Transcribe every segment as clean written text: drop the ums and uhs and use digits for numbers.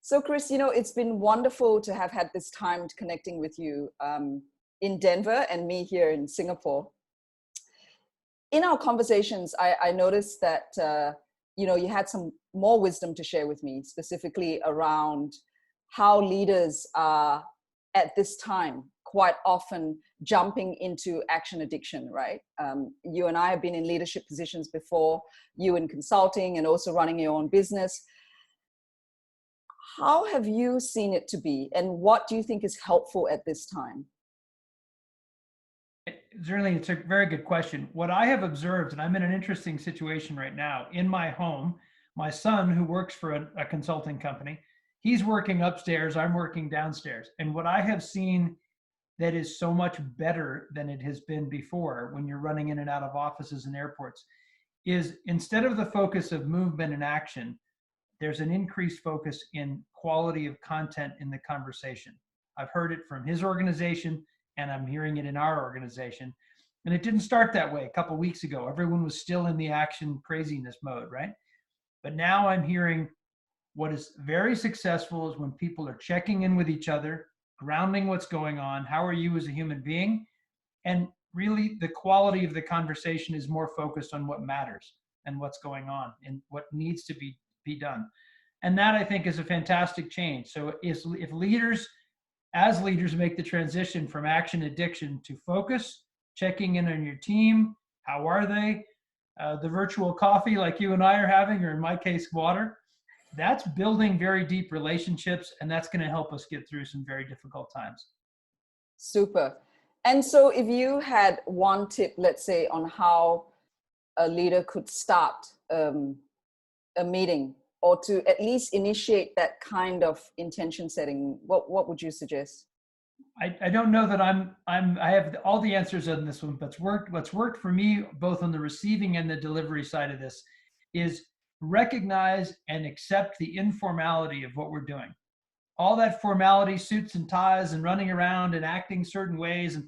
So Chris, it's been wonderful to have had this time connecting with you in Denver and me here in Singapore. In our conversations, I noticed that, you had some more wisdom to share with me, specifically around how leaders are at this time quite often jumping into action addiction, right? You and I have been in leadership positions before, you in consulting and also running your own business. How have you seen it to be, and what do you think is helpful at this time? Certainly, it's a very good question. What I have observed, and I'm in an interesting situation right now, in my home, my son, who works for a consulting company, he's working upstairs, I'm working downstairs. And what I have seen that is so much better than it has been before when you're running in and out of offices and airports is, instead of the focus of movement and action, there's an increased focus in quality of content in the conversation. I've heard it from his organization, and I'm hearing it in our organization. And it didn't start that way a couple of weeks ago. Everyone was still in the action craziness mode, right? But now I'm hearing what is very successful is when people are checking in with each other, grounding what's going on. How are you as a human being? And really, the quality of the conversation is more focused on what matters and what's going on and what needs to be done. And that, I think, is a fantastic change. So if leaders, as leaders, make the transition from action addiction to focus, checking in on your team, how are they? The virtual coffee like you and I are having, or in my case, water, that's building very deep relationships, and that's going to help us get through some very difficult times. Super. And so if you had one tip, let's say, on how a leader could start a meeting, or to at least initiate that kind of intention setting, what would you suggest? I don't know that I have all the answers on this one, but what's worked for me, both on the receiving and the delivery side of this, is recognize and accept the informality of what we're doing. All that formality, suits and ties and running around and acting certain ways, and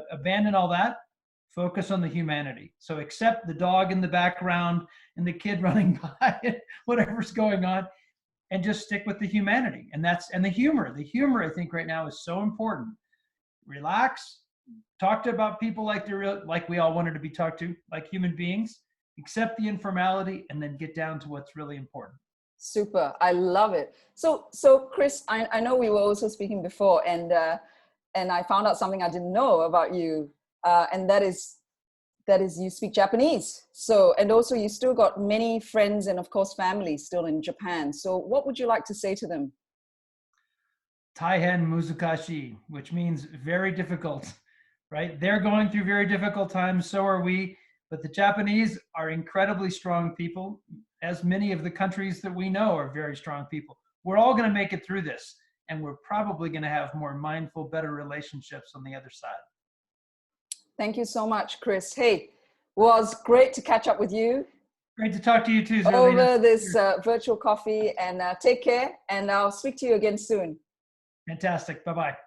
abandon all that. Focus on the humanity. So accept the dog in the background and the kid running by, whatever's going on, and just stick with the humanity. And the humor. The humor, I think, right now is so important. Relax, about people like we all wanted to be talked to, like human beings. Accept the informality, and then get down to what's really important. Super. I love it. So Chris, I know we were also speaking before, and I found out something I didn't know about you. And that is you speak Japanese. So, and also you still got many friends and of course family still in Japan. So what would you like to say to them? Taihen muzukashii, which means very difficult, right? They're going through very difficult times, so are we. But the Japanese are incredibly strong people, as many of the countries that we know are very strong people. We're all going to make it through this, and we're probably going to have more mindful, better relationships on the other side. Thank you so much, Chris. Hey, was great to catch up with you. Great to talk to you too, Zerlina. Over this virtual coffee, and take care, and I'll speak to you again soon. Fantastic. Bye-bye.